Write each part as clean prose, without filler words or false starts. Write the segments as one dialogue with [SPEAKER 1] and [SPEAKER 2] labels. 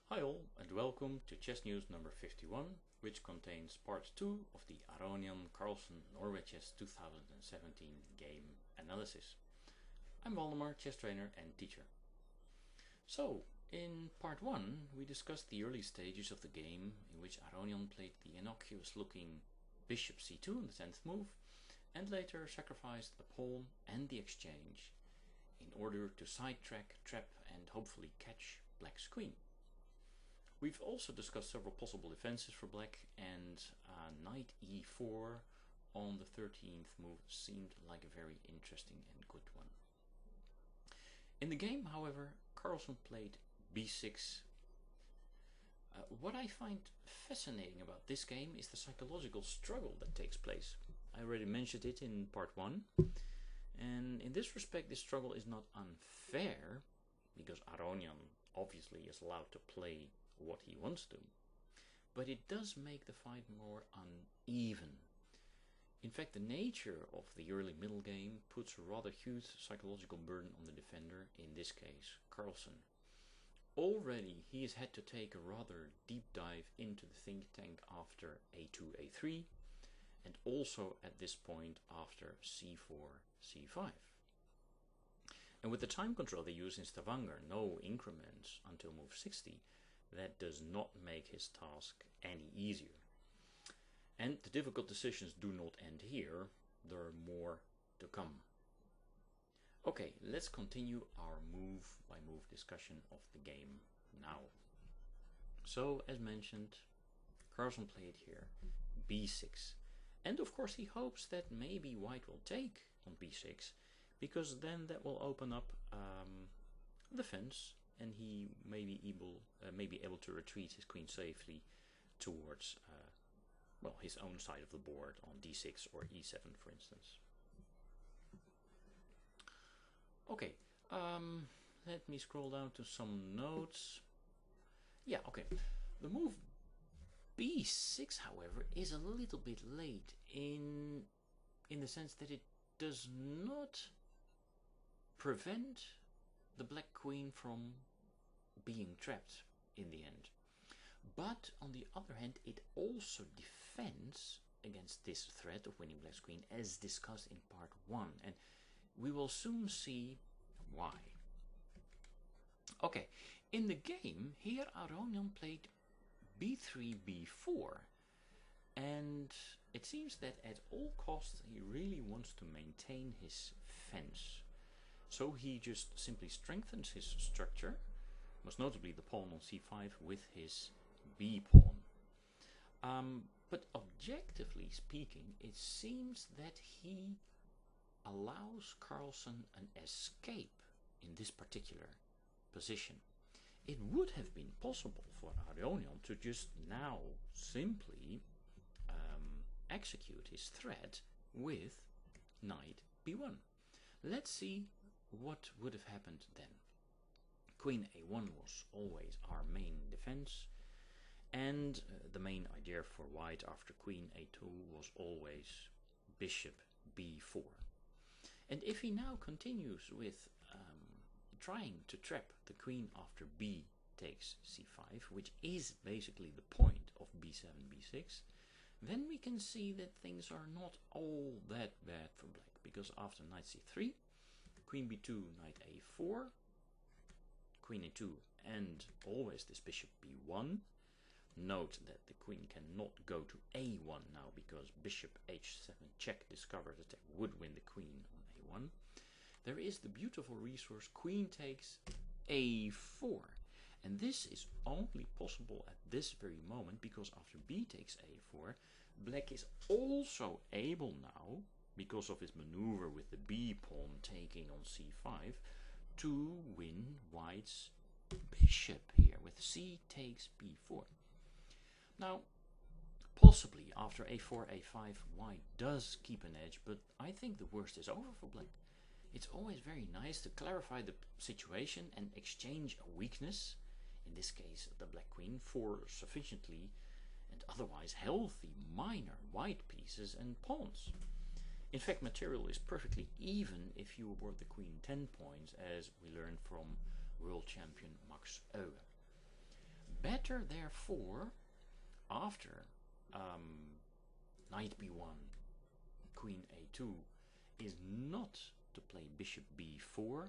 [SPEAKER 1] Hi all, and welcome to Chess News number 51, which contains part 2 of the Aronian-Carlsen Norway Chess 2017 game analysis. I'm Waldemar, chess trainer and teacher. So, in part 1 we discussed the early stages of the game, in which Aronian played the innocuous looking bishop c2 in the 10th move, and later sacrificed a pawn and the exchange in order to sidetrack, trap and hopefully catch black's queen. We've also discussed several possible defenses for black, and knight e4 on the 13th move seemed like a very interesting and good one. In the game, however, Carlsen played b6. What I find fascinating about this game is the psychological struggle that takes place. I already mentioned it in part 1, and in this respect this struggle is not unfair, because Aronian obviously is allowed to play what he wants to, but it does make the fight more uneven. In fact, the nature of the early middle game puts a rather huge psychological burden on the defender, in this case Carlsen. Already he has had to take a rather deep dive into the think tank after a2, a3, and also at this point after c4, c5. And with the time control they use in Stavanger, no increments until move 60, that does not make his task any easier. And the difficult decisions do not end here, there are more to come. Okay, let's continue our move by move discussion of the game now. So, as mentioned, Carlsen played here b6. And of course he hopes that maybe white will take on b6, because then that will open up the fence, and he may be able to retreat his queen safely towards his own side of the board on d6 or e7, for instance. Okay, let me scroll down to some notes. Yeah, okay. The move b6, however, is a little bit late in the sense that it does not prevent the black queen from being trapped in the end. But on the other hand, it also defends against this threat of winning black's queen, as discussed in part 1, and we will soon see why. Okay, in the game here Aronian played b3, b4, and it seems that at all costs he really wants to maintain his fence. So he just simply strengthens his structure, most notably the pawn on c5 with his b pawn. But objectively speaking, it seems that he allows Carlsen an escape in this particular position. It would have been possible for Aronian to just now simply execute his threat with knight b1. Let's see what would have happened then. Queen a1 was always our main defense, and the main idea for white after queen a2 was always bishop b4. And if he now continues with trying to trap the queen after b takes c5, which is basically the point of b7, b6, then we can see that things are not all that bad for black, because after knight c3, queen b2, knight a4, queen a2, and always this bishop b1. Note that the queen cannot go to a1 now, because bishop h7 check discovered attack would win the queen on a1. There is the beautiful resource queen takes a4, and this is only possible at this very moment because after b takes a4, black is also able now, because of his maneuver with the b pawn taking on c5, to win white's bishop here with c takes b4. Now, possibly after a4, a5, white does keep an edge, but I think the worst is over for black. It's always very nice to clarify the situation and exchange a weakness, in this case the black queen, for sufficiently and otherwise healthy minor white pieces and pawns. In fact, material is perfectly even if you award the queen 10 points, as we learned from world champion Max Euwe. better, therefore, after knight b1, queen a2, is not to play bishop b4,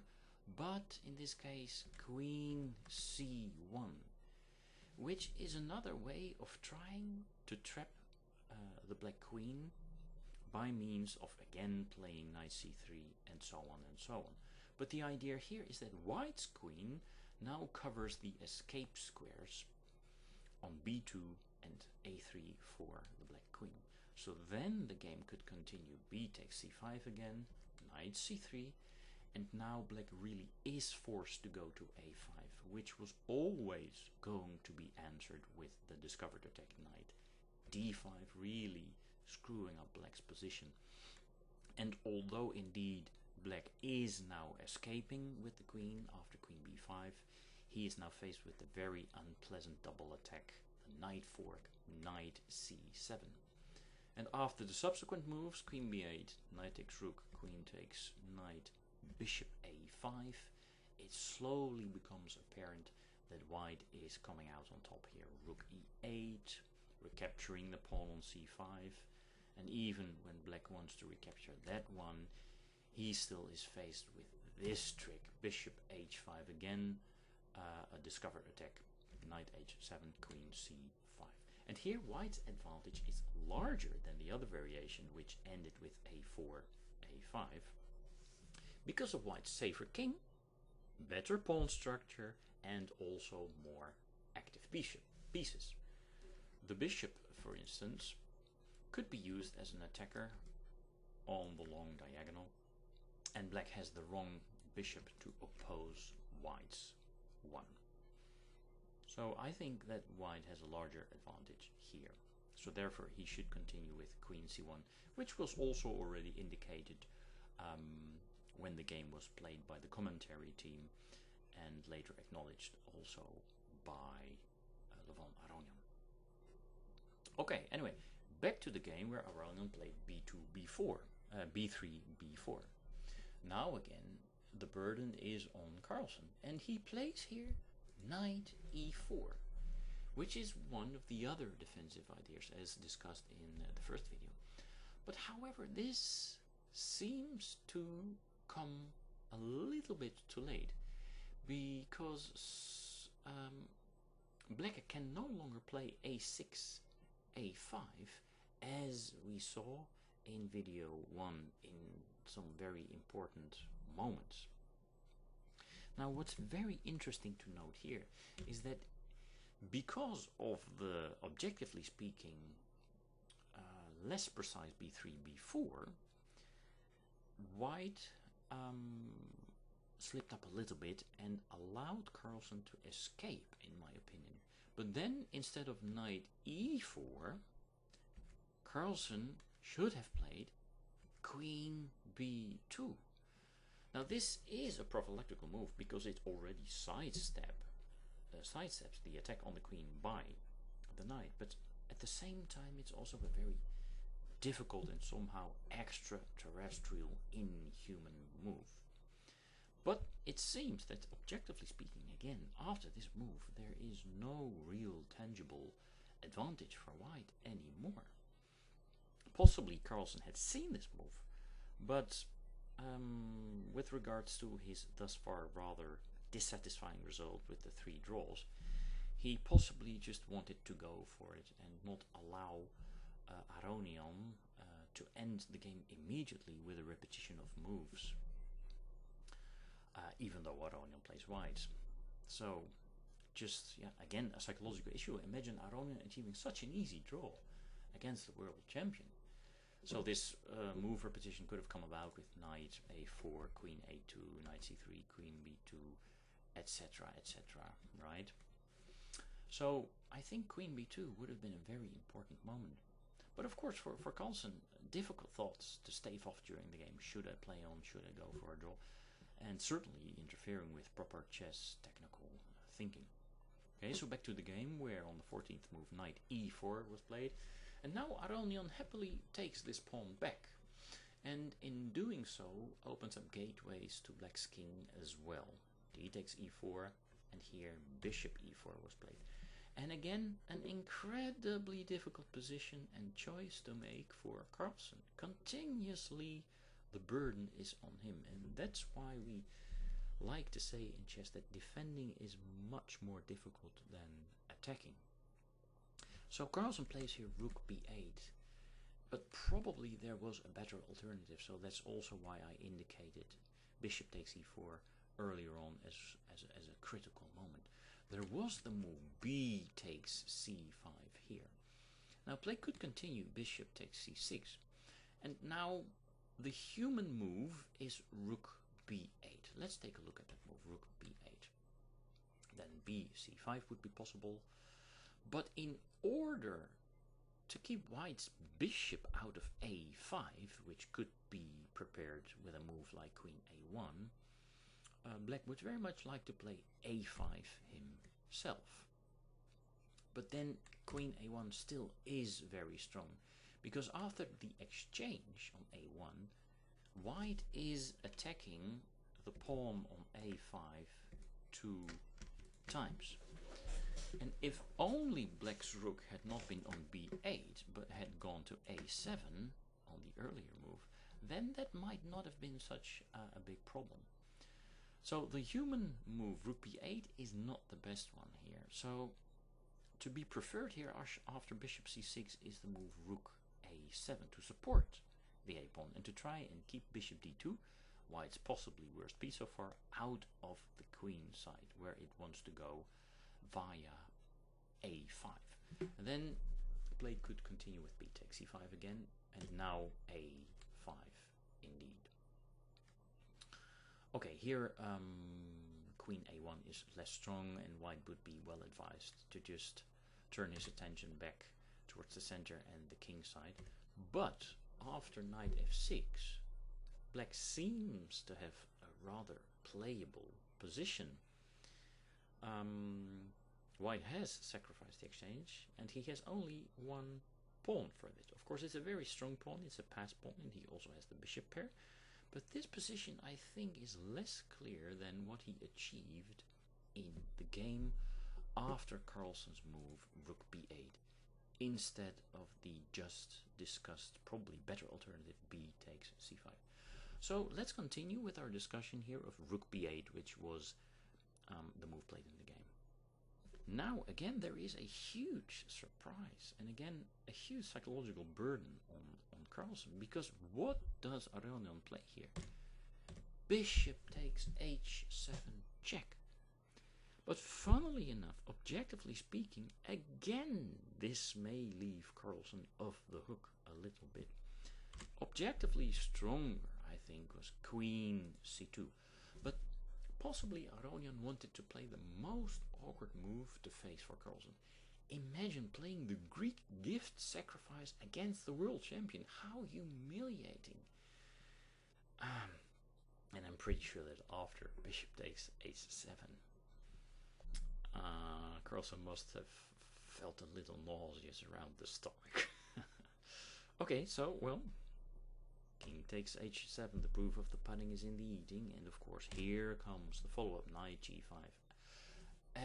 [SPEAKER 1] but in this case queen c1, which is another way of trying to trap the black queen by means of again playing knight c3 and so on and so on. But the idea here is that white's queen now covers the escape squares on b2 and a3 for the black queen. So then the game could continue b takes c5 again, knight c3, and now black really is forced to go to a5, which was always going to be answered with the discovered attack knight d5, really screwing up black's position. And although indeed black is now escaping with the queen after queen b5, he is now faced with the very unpleasant double attack, the knight fork, knight c7. And after the subsequent moves, queen b8, knight takes rook, queen takes knight, bishop a5, it slowly becomes apparent that white is coming out on top here. Rook e8, recapturing the pawn on c5, and even when black wants to recapture that one, he still is faced with this trick, bishop h5 again, a discovered attack, knight h7, queen c5. And here white's advantage is larger than the other variation, which ended with a4, a5, because of white's safer king, better pawn structure, and also more active pieces. The bishop, for instance, could be used as an attacker on the long diagonal, and black has the wrong bishop to oppose white's one. So I think that white has a larger advantage here. So therefore he should continue with queen c1, which was also already indicated when the game was played by the commentary team, and later acknowledged also by Levon Aronian. Okay, anyway, back to the game where Aronian played b2, b4, b3, b4. Now again, the burden is on Carlsen, and he plays here knight e4, which is one of the other defensive ideas as discussed in the first video. But however, this seems to come a little bit too late, because black can no longer play a6, a5, as we saw in video 1 in some very important moments. Now what's very interesting to note here is that because of the, objectively speaking, less precise b3, b4, white slipped up a little bit and allowed Carlsen to escape, in my opinion. But then instead of knight e4, Carlsen should have played queen b2. Now this is a prophylactical move because it already sidesteps the attack on the queen by the knight, but at the same time it's also a very difficult and somehow extraterrestrial, inhuman move. But it seems that, objectively speaking, again, after this move there is no real tangible advantage for white anymore. Possibly Carlsen had seen this move, but with regards to his thus far rather dissatisfying result with the 3 draws, he possibly just wanted to go for it and not allow Aronian to end the game immediately with a repetition of moves, even though Aronian plays white. So just, yeah, again, a psychological issue. Imagine Aronian achieving such an easy draw against the world champion. So this move repetition could have come about with knight a4, queen a2, knight c3, queen b2, etc, etc, right? So I think queen b2 would have been a very important moment. But of course for Carlsen, difficult thoughts to stave off during the game. Should I play on? Should I go for a draw? And certainly interfering with proper chess technical thinking. Okay, so back to the game where on the 14th move knight e4 was played. And now Aronian happily takes this pawn back, and in doing so opens up gateways to black's king as well. D takes e4, and here bishop e4 was played. And again, an incredibly difficult position and choice to make for Carlsen. Continuously the burden is on him, and that's why we like to say in chess that defending is much more difficult than attacking. So Carlsen plays here rook b8, but probably there was a better alternative, so that's also why I indicated bishop takes e4 earlier on as a critical moment. There was the move b takes c5 here. Now play could continue, bishop takes c6, and now the human move is rook b8. Let's take a look at that move, rook b8. Then b c5 would be possible, but in order to keep white's bishop out of a5, which could be prepared with a move like queen a1, black would very much like to play a5 himself. But then queen a1 still is very strong, because after the exchange on a1, white is attacking the pawn on a5 2 times. And if only black's rook had not been on b8 but had gone to a7 on the earlier move, then that might not have been such a big problem. So the human move rook b8 is not the best one here. So to be preferred here after bishop c6 is the move rook a7 to support the a pawn and to try and keep bishop d2, white's possibly worst piece so far, out of the queen side where it wants to go via a5. And then play could continue with b takes c5 again, and now a5 indeed. Okay, here queen a1 is less strong, and white would be well advised to just turn his attention back towards the center and the king side. But after knight f6, black seems to have a rather playable position. White has sacrificed the exchange, and he has only one pawn for it. Of course, it's a very strong pawn, it's a pass pawn, and he also has the bishop pair. But this position, I think, is less clear than what he achieved in the game after Carlsen's move rook b8, instead of the just discussed, probably better alternative b takes c5. So let's continue with our discussion here of rook b8, which was the move played in the game. Now again there is a huge surprise, and again a huge psychological burden on Carlsen, because what does Aronian play here? Bishop takes h7 check. But funnily enough, objectively speaking, again this may leave Carlsen off the hook a little bit. Objectively stronger, I think, was queen c2, but possibly Aronian wanted to play the most awkward move to face for Carlsen. Imagine playing the Greek gift sacrifice against the world champion. How humiliating. And I'm pretty sure that after bishop takes h7, Carlsen must have felt a little nauseous around the stomach. Okay, so, well, king takes h7, the proof of the pudding is in the eating, and of course here comes the follow-up, knight g5.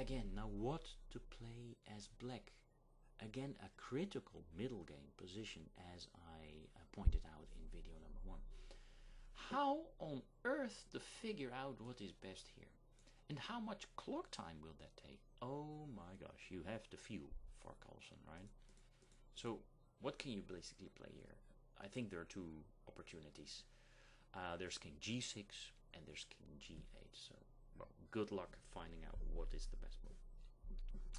[SPEAKER 1] Again, now what to play as black? Again, a critical middle game position, as I pointed out in video number 1. How on earth to figure out what is best here? And how much clock time will that take? Oh my gosh, you have to feel for Carlsen, right? So what can you basically play here? I think there are two opportunities. There's king g6 and there's king g8. So, well, good luck finding out what is the best move.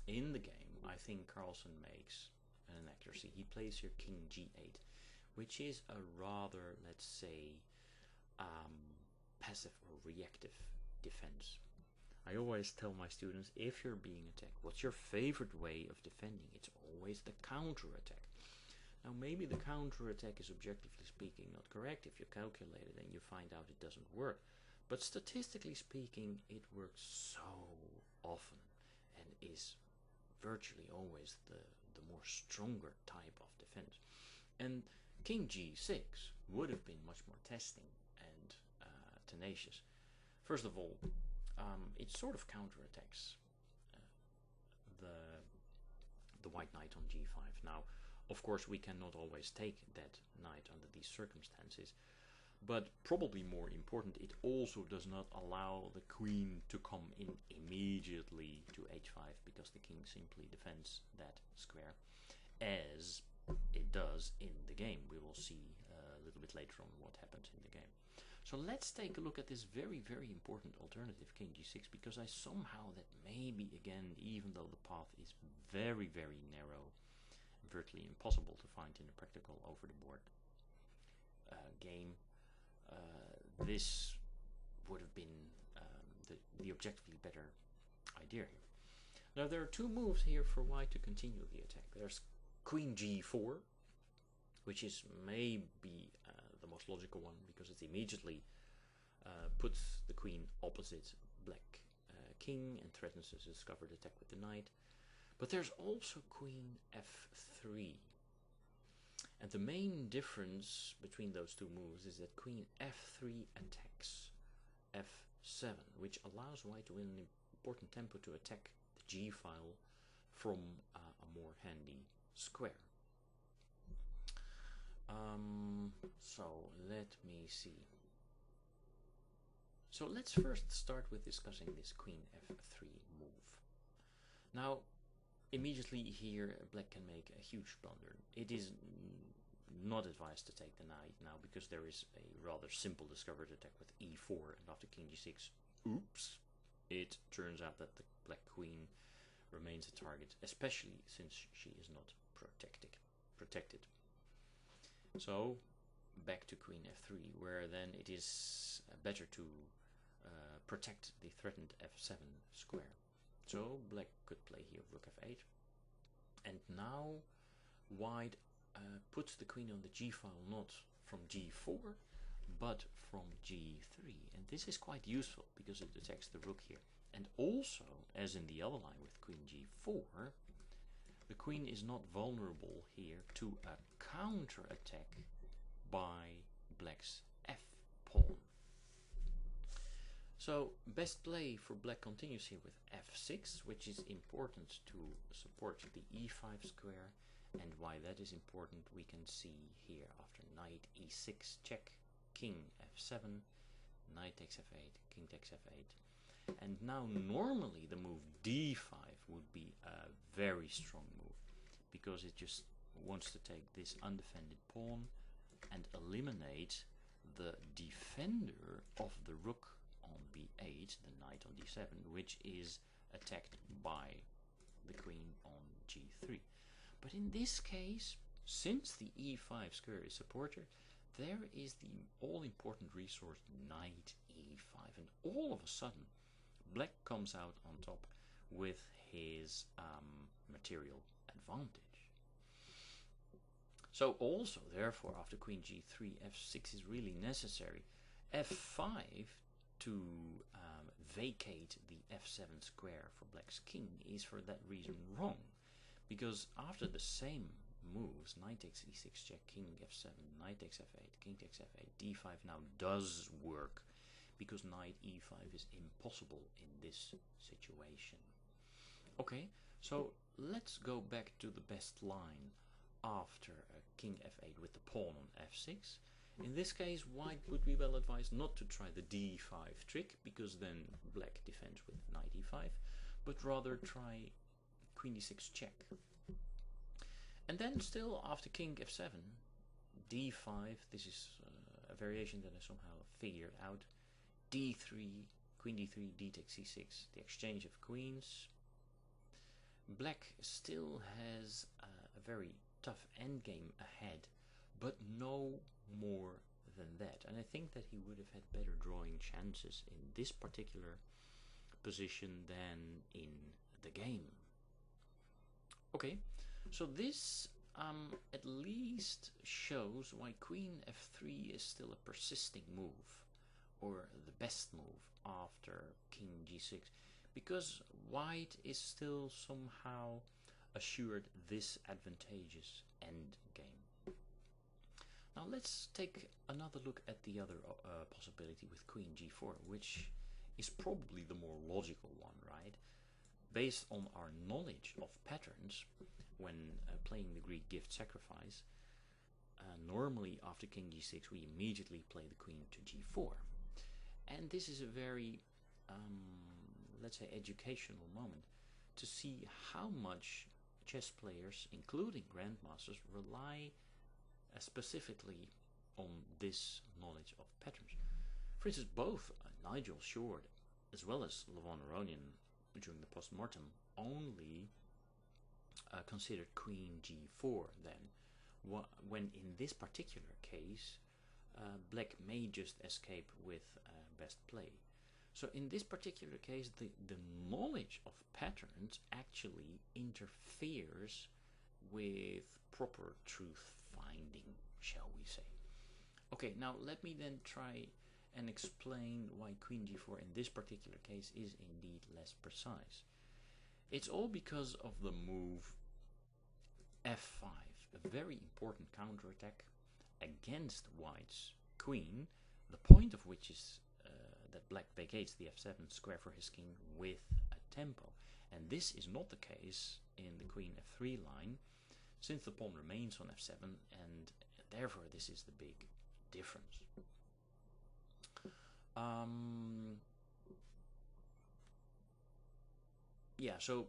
[SPEAKER 1] In the game, I think Carlsen makes an inaccuracy. He plays here king g8, which is a rather, let's say, passive or reactive defense. I always tell my students, if you're being attacked, what's your favorite way of defending? It's always the counter-attack. Now maybe the counter-attack is objectively speaking not correct if you calculate it and you find out it doesn't work. But statistically speaking, it works so often and is virtually always the more stronger type of defense. And king g6 would have been much more testing and tenacious. First of all, it sort of counterattacks the knight on g5. Now, of course, we cannot always take that knight under these circumstances, but probably more important, it also does not allow the queen to come in immediately to h5, because the king simply defends that square, as it does in the game. We will see a little bit later on what happens in the game. So let's take a look at this very, very important alternative, king g6, because I somehow that maybe, again, even though the path is very, very narrow, virtually impossible to find in a practical over-the-board game, this would have been the objectively better idea here. Now there are two moves here for white to continue the attack. There's queen g4, which is maybe the most logical one, because it immediately puts the queen opposite black king and threatens a discovered attack with the knight. But there's also queen f3. And the main difference between those two moves is that queen f3 attacks f7, which allows white to win an important tempo to attack the g file from a more handy square. So let me see. So let's first start with discussing this queen f3 move. Now, immediately here black can make a huge blunder. It is not advised to take the knight now, because there is a rather simple discovered attack with e4, and after king g6, oops, it turns out that the black queen remains a target, especially since she is not protected. So back to queen f3, where then it is better to protect the threatened f7 square. So black could play here rook f8, and now white puts the queen on the g file not from g4 but from g3, and this is quite useful because it attacks the rook here. And also, as in the other line with queen g4, the queen is not vulnerable here to a counter attack by black's f pawn. So best play for black continues here with f6, which is important to support the e5 square. And why that is important we can see here after knight e6 check, king f7, knight takes f8, king takes f8. And now normally the move d5 would be a very strong move, because it just wants to take this undefended pawn and eliminate the defender of the rook on b8, the knight on d7, which is attacked by the queen on g3. But in this case, since the e5 square is supported, there is the all-important resource knight e5, and all of a sudden black comes out on top with his material advantage. So also, therefore, after queen g3, f6 is really necessary. f5 to vacate the f7 square for black's king is for that reason wrong, because after the same moves, knight takes e6 check, king f7, knight takes f8, king takes f8, d5 now does work, because knight e5 is impossible in this situation. Okay, so let's go back to the best line after king f8 with the pawn on f6. In this case, white would be well advised not to try the d5 trick, because then black defends with knight e5, but rather try queen d6 check. And then still after king f7, d5, this is a variation that I somehow figured out, d3, queen d3, d takes c6, the exchange of queens. Black still has a very tough endgame ahead, but no more than that. And I think that he would have had better drawing chances in this particular position than in the game. Okay, so this at least shows why queen f3 is still a persisting move, or the best move after king g6, because white is still somehow assured this advantageous endgame. Now let's take another look at the other possibility with queen g4, which is probably the more logical one, right? Based on our knowledge of patterns, when playing the Greek gift sacrifice, normally after king g6 we immediately play the queen to g4. And this is a very, let's say, educational moment to see how much chess players, including grandmasters, rely specifically on this knowledge of patterns. For instance, both Nigel Short as well as Levon Aronian during the post-mortem only considered queen g4 then, when in this particular case black may just escape with best play. So in this particular case the knowledge of patterns actually interferes with proper truth finding, shall we say. Okay, now let me then try and explain why queen g4 in this particular case is indeed less precise. It's all because of the move f5, a very important counterattack against white's queen, the point of which is that black vacates the f7 square for his king with a tempo. And this is not the case in the queen f3 line, since the pawn remains on f7, and therefore this is the big difference. Yeah, so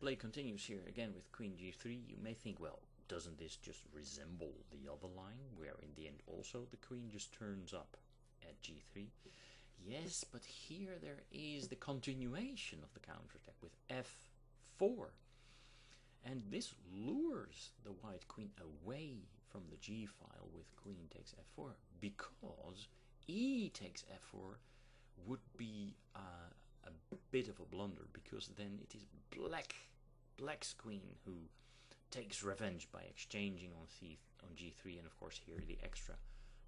[SPEAKER 1] play continues here again with queen g3. You may think, well, doesn't this just resemble the other line, where in the end also the queen just turns up at g3? Yes, but here there is the continuation of the counterattack with f4. And this lures the white queen away from the g file with queen takes f4, because e takes f4 would be a bit of a blunder, because then it is black's queen who takes revenge by exchanging on g3, and of course here the extra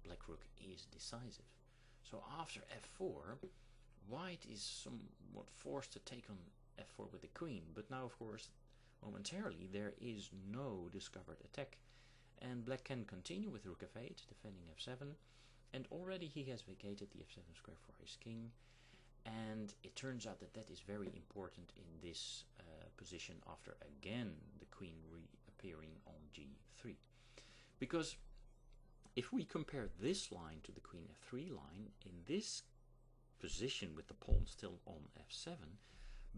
[SPEAKER 1] black rook is decisive. So after f4, white is somewhat forced to take on f4 with the queen, but now of course momentarily there is no discovered attack, and black can continue with rook f8 defending f7, and already he has vacated the f7 square for his king. And it turns out that that is very important in this position after again the queen reappearing on g3. Because if we compare this line to the queen f3 line, in this position with the pawn still on f7,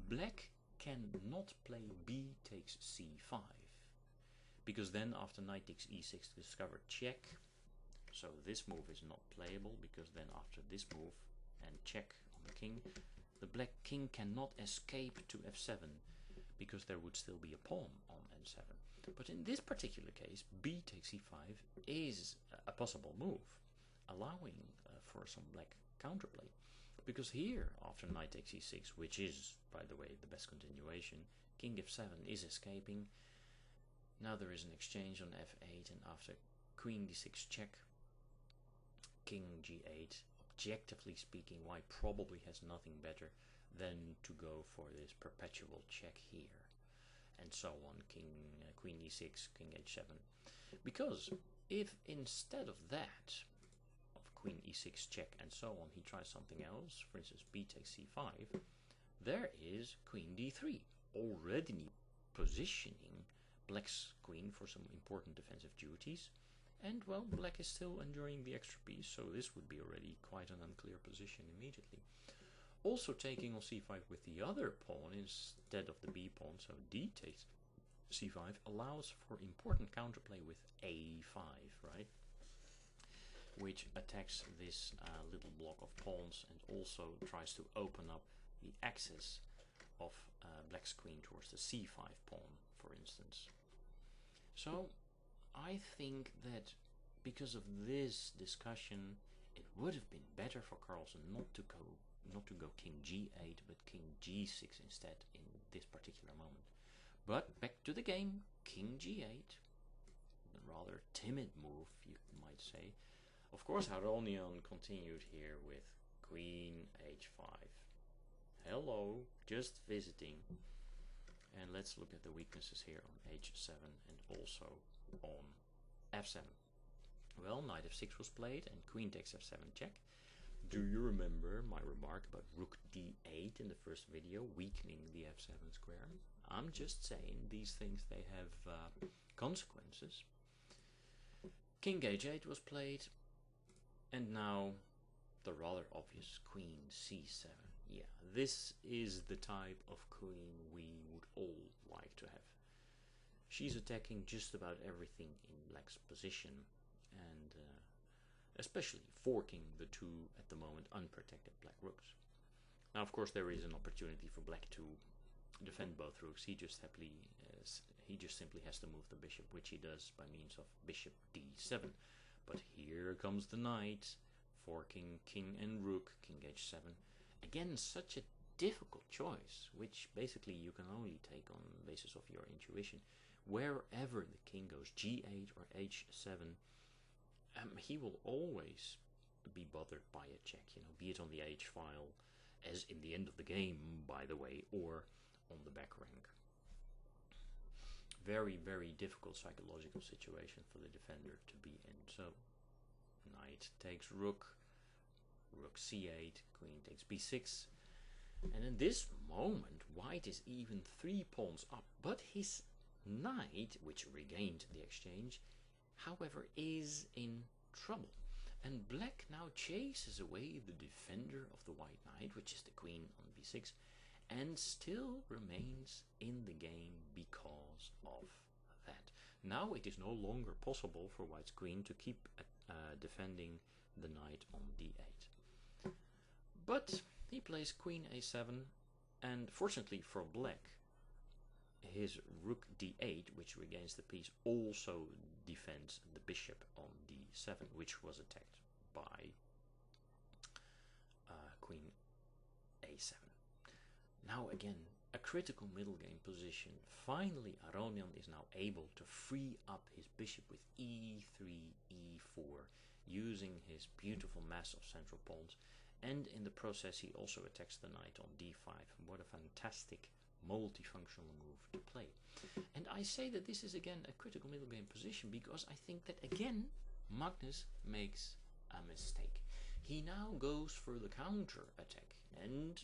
[SPEAKER 1] black cannot play b takes c5. Because then after knight takes e6 discovered check. So this move is not playable, because then after this move and check on the king, the black king cannot escape to f7, because there would still be a pawn on n7. But in this particular case, b takes e5 is a possible move, allowing for some black counterplay. Because here, after knight takes e6, which is, by the way, the best continuation, king f7 is escaping. Now there is an exchange on f8, and after queen d6 check, king g8, objectively speaking, white probably has nothing better than to go for this perpetual check here, and so on, queen e6, king h7. Because if instead of that, of queen e6 check and so on, he tries something else, for instance b takes c5, there is queen d3, already positioning black's queen for some important defensive duties. And well, black is still enjoying the extra piece, so this would be already quite an unclear position immediately. Also taking on c5 with the other pawn instead of the b pawn, so d takes c5, allows for important counterplay with a5, right? Which attacks this little block of pawns and also tries to open up the access of black's queen towards the c5 pawn, for instance. So I think that because of this discussion, it would have been better for Carlsen not to go king g8, but king g6 instead in this particular moment. But back to the game, king g8, a rather timid move, you might say. Of course, Aronian continued here with queen h5. Hello, just visiting. And let's look at the weaknesses here on h7 and also on f7. Well, knight f6 was played and queen takes f7 check. Do you remember my remark about rook d8 in the first video, weakening the f7 square? I'm just saying these things, they have consequences. King h8 was played, and now the rather obvious queen c7. Yeah, this is the type of queen we would all like to have. She's attacking just about everything in black's position, and especially forking the two at the moment unprotected black rooks. Now of course there is an opportunity for black to defend both rooks. He just simply has to move the bishop, which he does by means of bishop d7. But here comes the knight, forking king and rook, king h7. Again, such a difficult choice, which basically you can only take on the basis of your intuition. Wherever the king goes, g8 or h7, he will always be bothered by a check, be it on the h file, as in the end of the game, by the way, or on the back rank. Very, very difficult psychological situation for the defender to be in. So, knight takes rook, rook c8, queen takes b6, and in this moment, white is even 3 pawns up, but his knight, which regained the exchange, however, is in trouble, and black now chases away the defender of the white knight, which is the queen on b6, and still remains in the game because of that. Now it is no longer possible for white's queen to keep defending the knight on d8. But he plays queen a7, and fortunately for black, his rook d8, which regains the piece, also defends the bishop on d7, which was attacked by queen a7. Now again, a critical middle game position. Finally, Aronian is now able to free up his bishop with e3, e4, using his beautiful mass of central pawns, and in the process he also attacks the knight on d5. What a fantastic multifunctional move to play. And I say that this is again a critical middle game position because I think that again Magnus makes a mistake. He now goes for the counter attack, and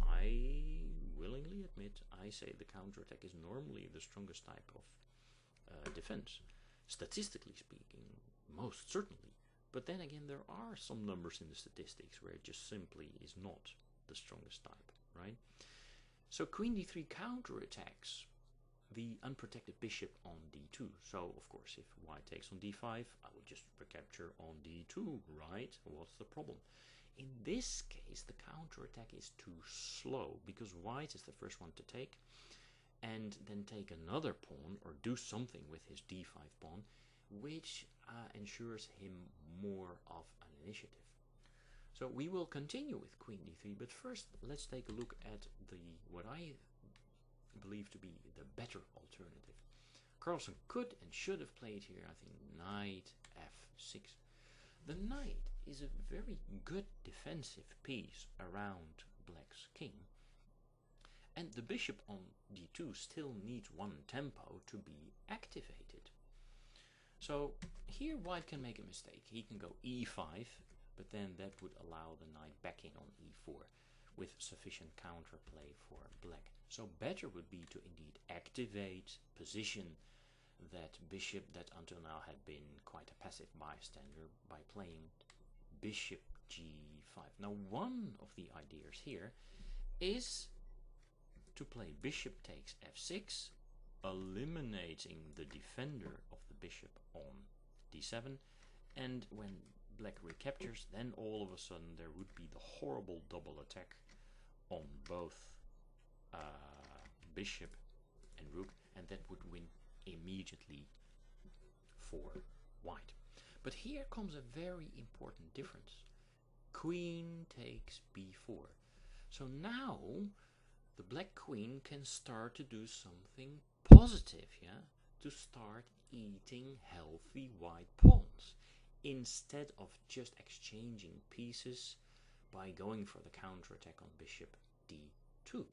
[SPEAKER 1] I willingly admit, I say the counter attack is normally the strongest type of defense, statistically speaking, most certainly. But then again, there are some numbers in the statistics where it just simply is not the strongest type, right? So queen d3 counterattacks the unprotected bishop on d2. So of course, if white takes on d5, I will just recapture on d2, right? What's the problem? In this case, the counterattack is too slow because white is the first one to take, and then take another pawn or do something with his d5 pawn, which ensures him more of an initiative. So we will continue with queen d3, but first let's take a look at what I believe to be the better alternative. Carlsen could and should have played here, I think, knight f6. The knight is a very good defensive piece around black's king, and the bishop on d2 still needs one tempo to be activated. So here white can make a mistake. He can go e5, but then that would allow the knight back in on e4 with sufficient counterplay for black. So better would be to indeed activate, position that bishop that until now had been quite a passive bystander by playing bishop g5. Now one of the ideas here is to play bishop takes f6, eliminating the defender of the bishop on d7, and when black recaptures, then all of a sudden there would be the horrible double attack on both bishop and rook, and that would win immediately for white. But here comes a very important difference. Queen takes b4. So now the black queen can start to do something positive, yeah? To start eating healthy white pawns, instead of just exchanging pieces by going for the counterattack on bishop d2.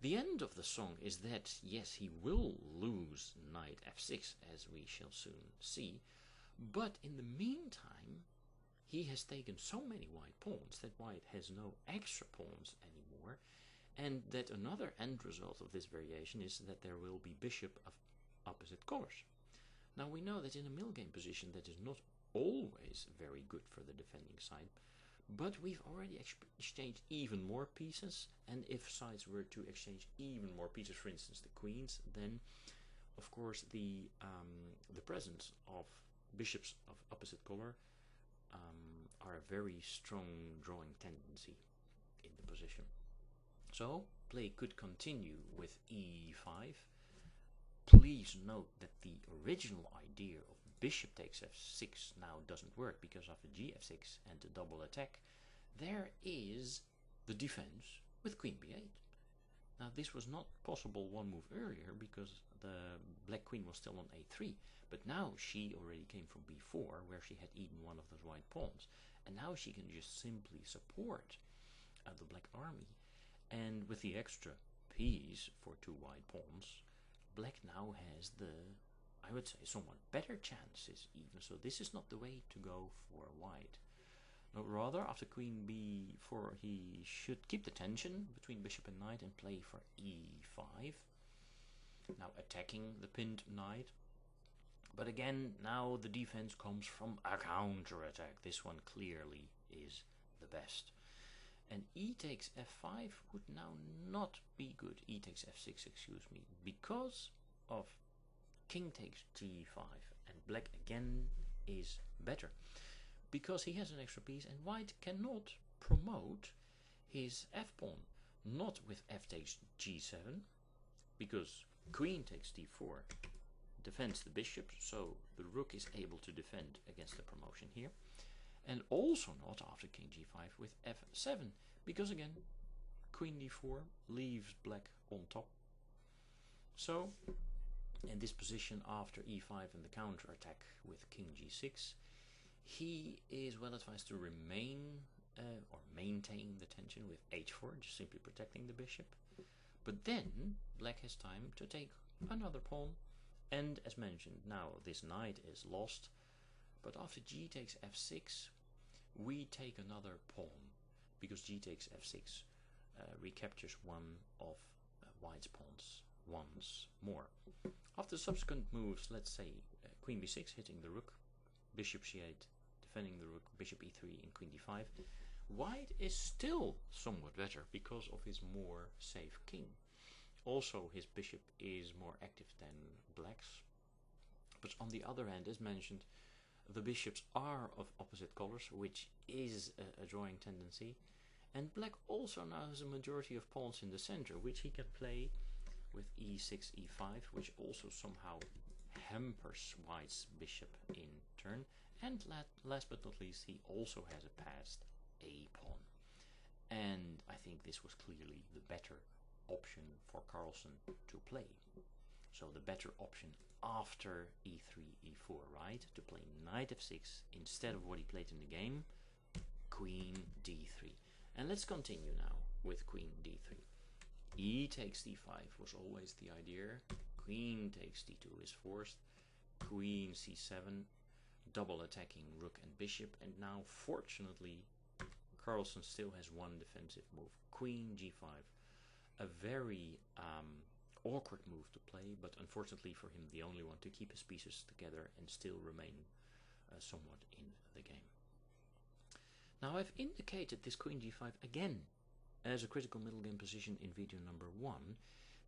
[SPEAKER 1] The end of the song is that, yes, he will lose knight f6, as we shall soon see, but in the meantime, he has taken so many white pawns that white has no extra pawns anymore, and that another end result of this variation is that there will be bishop of opposite colors. Now we know that in a middle game position that is not always very good for the defending side, but we've already exchanged even more pieces, and if sides were to exchange even more pieces, for instance the queens, then of course the presence of bishops of opposite color are a very strong drawing tendency in the position. So play could continue with e5. Please note that the original idea of bishop takes f6 now doesn't work because of the gf6 and the double attack. There is the defense with queen b8. Now this was not possible one move earlier because the black queen was still on a3, but now she already came from b4 where she had eaten one of those white pawns, and now she can just simply support the black army, and with the extra piece for 2 white pawns, black now has the, I would say, somewhat better chances even. So this is not the way to go for white. No, rather after queen b4 he should keep the tension between bishop and knight and play for e5. Now attacking the pinned knight. But again, now the defense comes from a counter-attack. This one clearly is the best. And e takes f5 would now not be good. E takes f6, excuse me, because of king takes g5, and black again is better because he has an extra piece, and white cannot promote his f-pawn, not with f takes g7, because queen takes d4 defends the bishop, so the rook is able to defend against the promotion here, and also not after king g5 with f7, because again queen d4 leaves black on top. So in this position after e5 and the counter attack with king g6, he is well advised to remain or maintain the tension with h4, just simply protecting the bishop. But then black has time to take another pawn, and as mentioned, now this knight is lost, but after g takes f6 we take another pawn, because g takes f6 recaptures one of white's pawns once more. After subsequent moves, let's say queen b6 hitting the rook, bishop c8 defending the rook, bishop e3 and queen d5, white is still somewhat better because of his more safe king. Also his bishop is more active than black's, but on the other hand, as mentioned, the bishops are of opposite colors, which is a drawing tendency, and black also now has a majority of pawns in the center, which he can play with e6, e5, which also somehow hampers white's bishop in turn, and last but not least, he also has a passed a pawn, and I think this was clearly the better option for Carlsen to play. So the better option after e3, e4, right? To play knight f6 instead of what he played in the game, queen d3. And let's continue now with queen d3. E takes d5 was always the idea. Queen takes d2 is forced. Queen c7, double attacking rook and bishop. And now fortunately Carlsen still has one defensive move. Queen g5. A very awkward move to play, but unfortunately for him the only one to keep his pieces together and still remain somewhat in the game. Now I've indicated this queen g5 again as a critical middle game position in video number 1,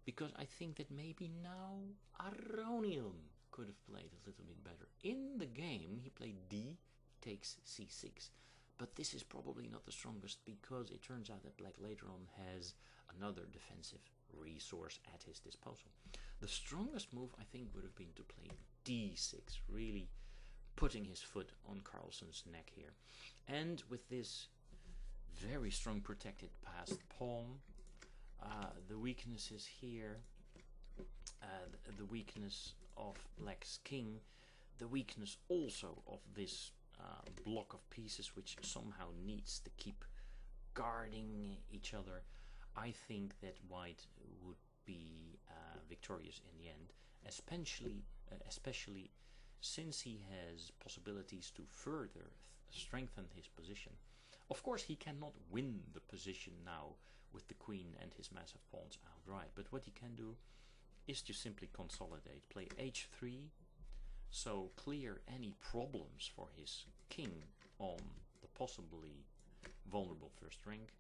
[SPEAKER 1] because I think that maybe now Aronian could have played a little bit better. In the game he played d takes c6, but this is probably not the strongest, because it turns out that black later on has another defensive resource at his disposal. The strongest move I think would have been to play d6, really putting his foot on Carlsen's neck here. And with this very strong protected passed pawn, the weaknesses here, the weakness of black's king, the weakness also of this block of pieces which somehow needs to keep guarding each other, I think that white would be victorious in the end, especially since he has possibilities to further strengthen his position. Of course, he cannot win the position now with the queen and his massive pawns outright, but what he can do is to simply consolidate, play h3, so clear any problems for his king on the possibly vulnerable first rank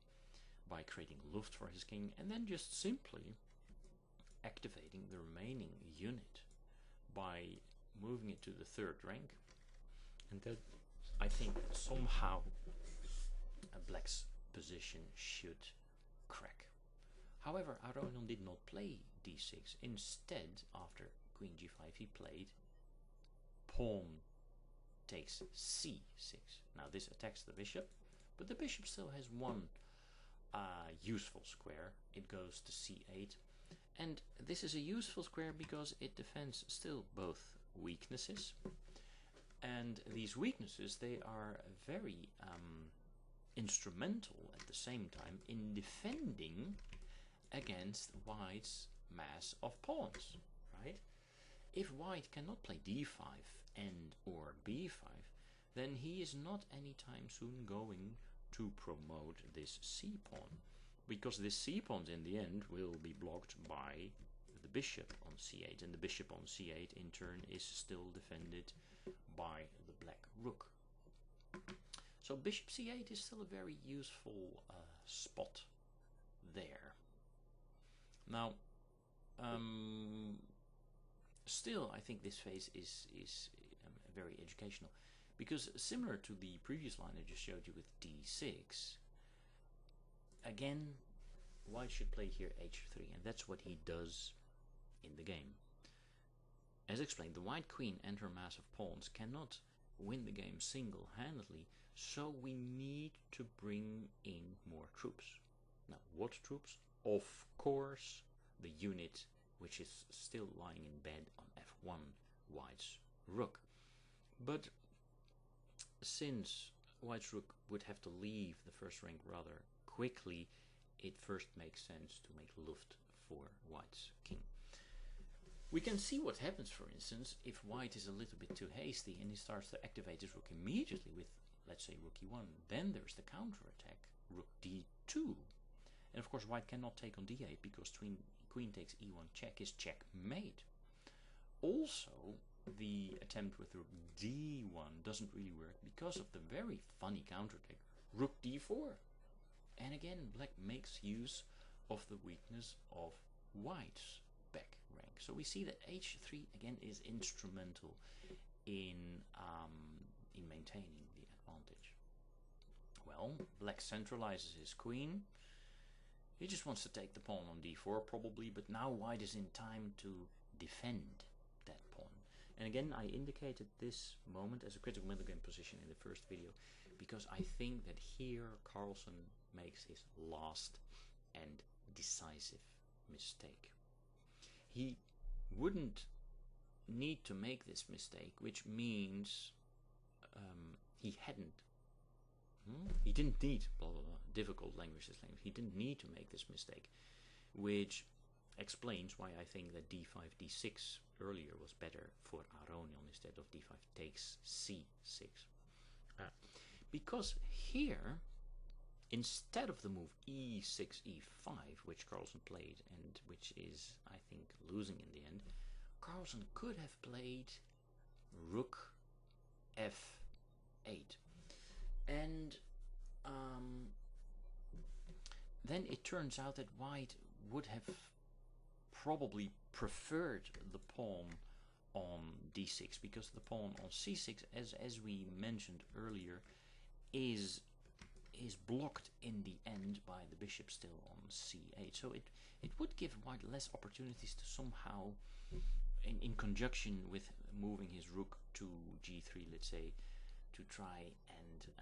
[SPEAKER 1] by creating luft for his king, and then just simply activating the remaining unit by moving it to the third rank. And that, I think, somehow black's position should crack. However, Aronian did not play d6. Instead, after queen g5, he played pawn takes c6. Now this attacks the bishop, but the bishop still has one useful square. It goes to c8, and this is a useful square because it defends still both weaknesses, and these weaknesses, they are very instrumental at the same time in defending against white's mass of pawns, right? If white cannot play d5 and or b5, then he is not anytime soon going to promote this c pawn, because this c pawn in the end will be blocked by the bishop on c8, and the bishop on c8 in turn is still defended by the black rook. So bishop c8 is still a very useful spot there. Now, still I think this phase is very educational, because similar to the previous line I just showed you with d6, again white should play here h3, and that's what he does in the game. As explained, the white queen and her mass of pawns cannot win the game single-handedly, so we need to bring in more troops. Now, what troops? Of course, the unit which is still lying in bed on f1, white's rook. But since white's rook would have to leave the first rank rather quickly, it first makes sense to make luft for white's king. We can see what happens, for instance, if white is a little bit too hasty and he starts to activate his rook immediately with, let's say, rook e1. Then there's the counter-attack, rook d2. And of course white cannot take on d8 because queen takes e1 check is checkmate. Also, the attempt with rook d1 doesn't really work because of the very funny counterattack, rook d4. And again, black makes use of the weakness of white's back rank. So we see that h3 again is instrumental in maintaining the advantage. Well, black centralizes his queen. He just wants to take the pawn on d4 probably, but now white is in time to defend that pawn. And again, I indicated this moment as a critical middle game position in the first video, because I think that here Carlsen makes his last and decisive mistake. He wouldn't need to make this mistake, which means he didn't need, blah, blah, blah, difficult language, he didn't need to make this mistake, which explains why I think that d5, d6 earlier was better for Aronian instead of d5 takes c6. Because here, instead of the move e6, e5, which Carlsen played and which is, I think, losing in the end, Carlsen could have played rook f8. And then it turns out that white would have probably preferred the pawn on d6, because the pawn on c6, as we mentioned earlier, is blocked in the end by the bishop still on c8. So it would give white less opportunities to somehow, in conjunction with moving his rook to g3, let's say, to try and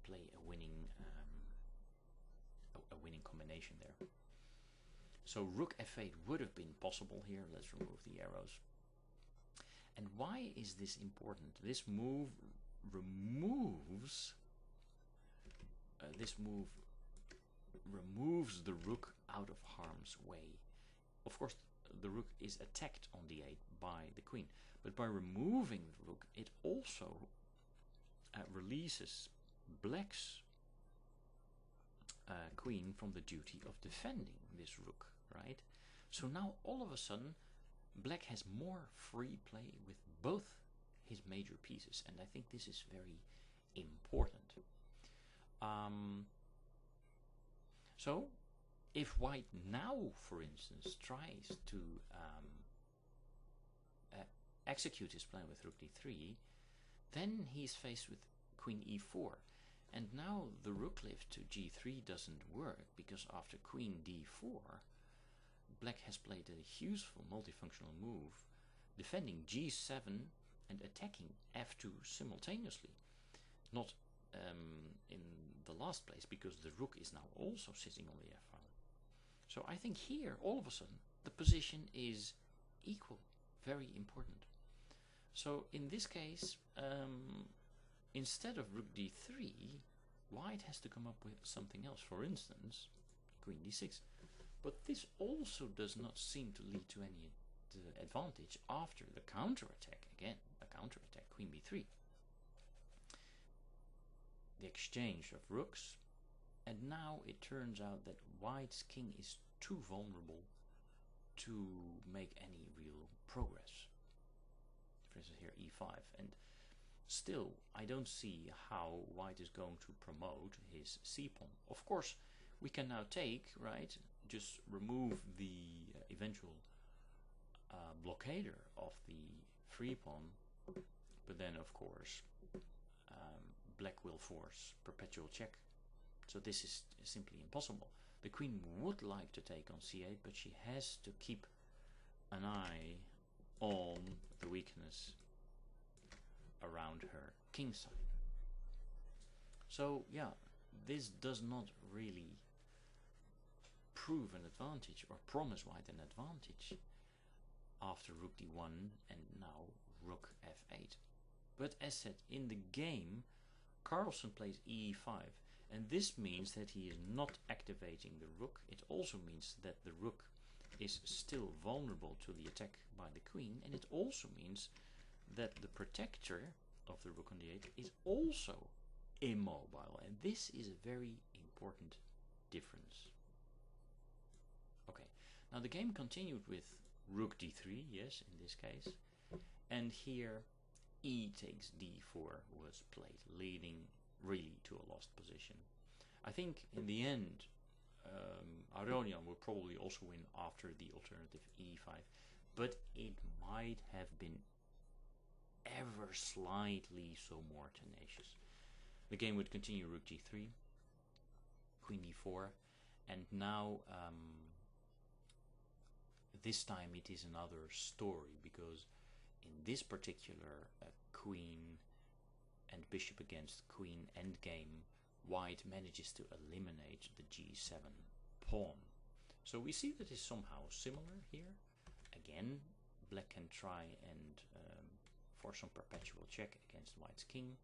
[SPEAKER 1] play a winning combination there. So rook f8 would have been possible here. Let's remove the arrows. And why is this important? This move removes the rook out of harm's way. Of course, the rook is attacked on d8 by the queen, but by removing the rook, it also releases Black's queen from the duty of defending this rook, right? So now all of a sudden Black has more free play with both his major pieces, and I think this is very important. So if White now, for instance, tries to execute his plan with rook d3, then he's faced with queen e4, and now the rook lift to g3 doesn't work, because after queen d4 Black has played a useful multifunctional move defending g7 and attacking f2 simultaneously. Not in the last place, because the rook is now also sitting on the f file. So I think here all of a sudden the position is equal, very important. So in this case, instead of rook d3, White has to come up with something else, for instance queen d6. But this also does not seem to lead to any advantage after the counterattack. Again, a counterattack, queen b3. The exchange of rooks, and now it turns out that White's king is too vulnerable to make any real progress. For instance here e5, and still I don't see how White is going to promote his c-pawn. Of course we can now take, right, just remove the eventual blockader of the free pawn, but then of course Black will force perpetual check. So this is simply impossible. The queen would like to take on c8, but she has to keep an eye on the weakness around her king side. So yeah, this does not really prove an advantage or promise White an advantage after rook d1 and now rook f8. But as said, in the game Carlsen plays e5, and this means that he is not activating the rook. It also means that the rook is still vulnerable to the attack by the queen, and it also means that the protector of the rook on d8 is also immobile, and this is a very important difference. Okay, now the game continued with rook d3, yes, in this case, and here e takes d4 was played, leading really to a lost position. I think in the end Aronian will probably also win after the alternative e5, but it might have been ever slightly so more tenacious. The game would continue rook g3, queen d4, and now this time it is another story, because in this particular queen and bishop against queen endgame, White manages to eliminate the g7 pawn. So we see that it's somehow similar here. Again, Black can try and force some perpetual check against White's king.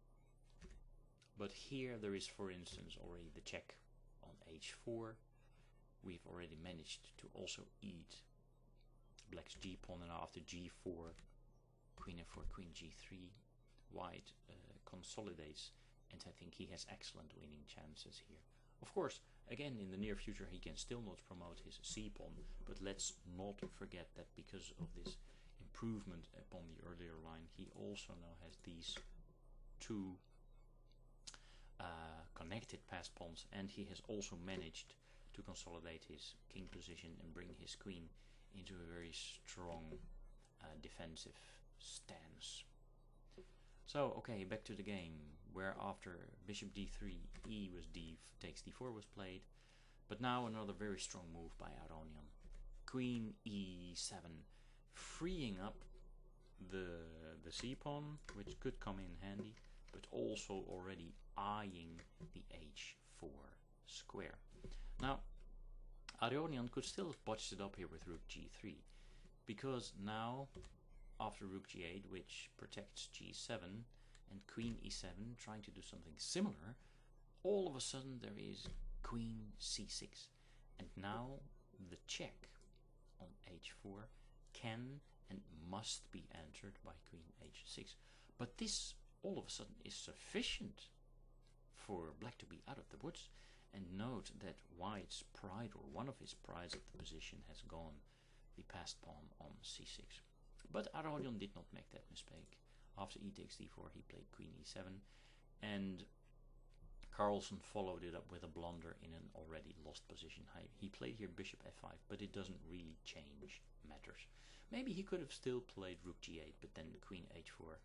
[SPEAKER 1] But here there is, for instance, already the check on h4. We've already managed to also eat Black's g pawn, and after g4, queen f4, queen g3, White consolidates, and I think he has excellent winning chances here. Of course, again, in the near future he can still not promote his c-pawn, but let's not forget that because of this improvement upon the earlier line, he also now has these two connected passed pawns, and he has also managed to consolidate his king position and bring his queen into a very strong defensive stance. So okay, back to the game, where after bishop d3, e was takes d4 was played, but now another very strong move by Aronian. Queen e7, freeing up the c-pawn, which could come in handy, but also already eyeing the h4 square. Now Aronian could still have botched it up here with rook g3, because now after rook g8, which protects g7, and queen e7 trying to do something similar, all of a sudden there is queen c6, and now the check on h4 can and must be answered by queen h6. But this all of a sudden is sufficient for black to be out of the woods. And note that white's pride, or one of his prides of the position, has gone the passed pawn on c6. But Aronian did not make that mistake. After e takes d4 he played queen e7, and Carlsen followed it up with a blunder in an already lost position. He played here bishop f5, but it doesn't really change matters. Maybe he could have still played rook g8, but then queen h4,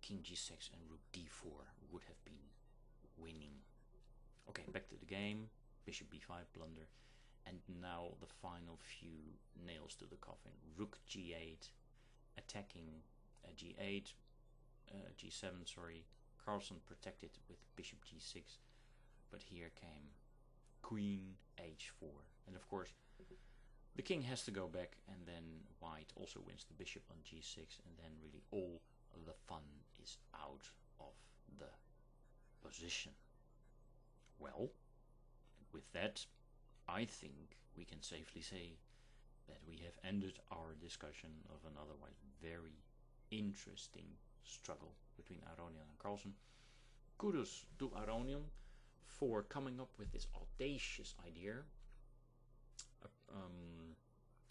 [SPEAKER 1] king g6 and rook d4 would have been winning. Okay, back to the game. Bishop b5 blunder, and now the final few nails to the coffin. Rook g8, attacking g8, g7, sorry. Carlsen protected with bishop g6, but here came queen h4, and of course the king has to go back, and then white also wins the bishop on g6, and then really all the fun is out of the position. Well, with that, I think we can safely say that we have ended our discussion of an otherwise very interesting struggle between Aronian and Carlsen. Kudos to Aronian for coming up with this audacious idea,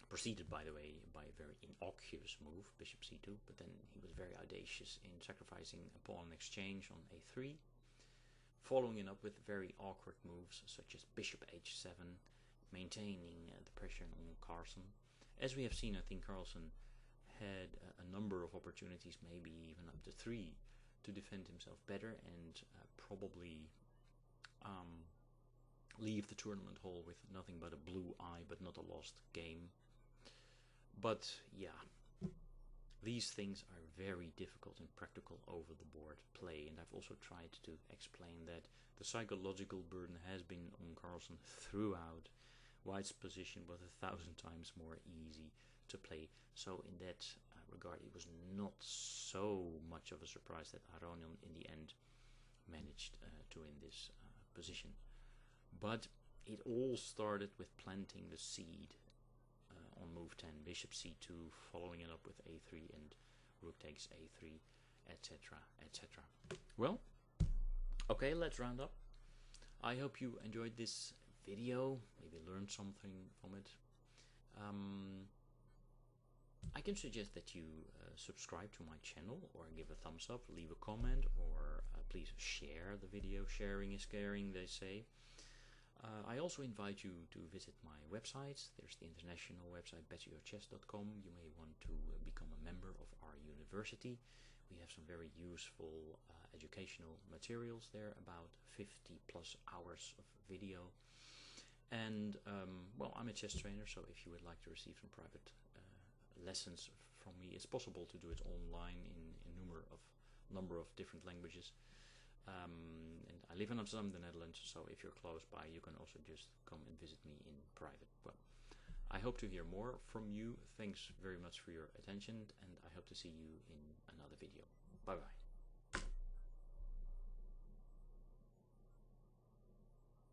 [SPEAKER 1] preceded, by the way, by a very innocuous move, bishop c2, but then he was very audacious in sacrificing a pawn exchange on a3, following it up with very awkward moves such as bishop h7, maintaining the pressure on Carlsen. As we have seen, I think Carlsen had a number of opportunities, maybe even up to 3, to defend himself better and probably leave the tournament hall with nothing but a blue eye, but not a lost game. But yeah, these things are very difficult in practical over the board play, and I've also tried to explain that the psychological burden has been on Carlsen throughout. White's position was 1,000 times more easy to play, so in that regard it was not so much of a surprise that Aronian in the end managed to win this position. But it all started with planting the seed on move 10, bishop c2, following it up with a3 and rook takes a3, etc, etc. Well, okay, let's round up. I hope you enjoyed this video, maybe learned something from it. I can suggest that you subscribe to my channel, or give a thumbs up, leave a comment, or please share the video. Sharing is caring, they say. I also invite you to visit my websites. There's the international website betteryourchess.com. You may want to become a member of our university. We have some very useful educational materials there, about 50 plus hours of video. And well, I'm a chess trainer, so if you would like to receive some private lessons from me, it's possible to do it online in a number of different languages. And I live in Amsterdam, the Netherlands, so if you're close by, you can also just come and visit me in private. Well, I hope to hear more from you. Thanks very much for your attention, and I hope to see you in another video. Bye bye.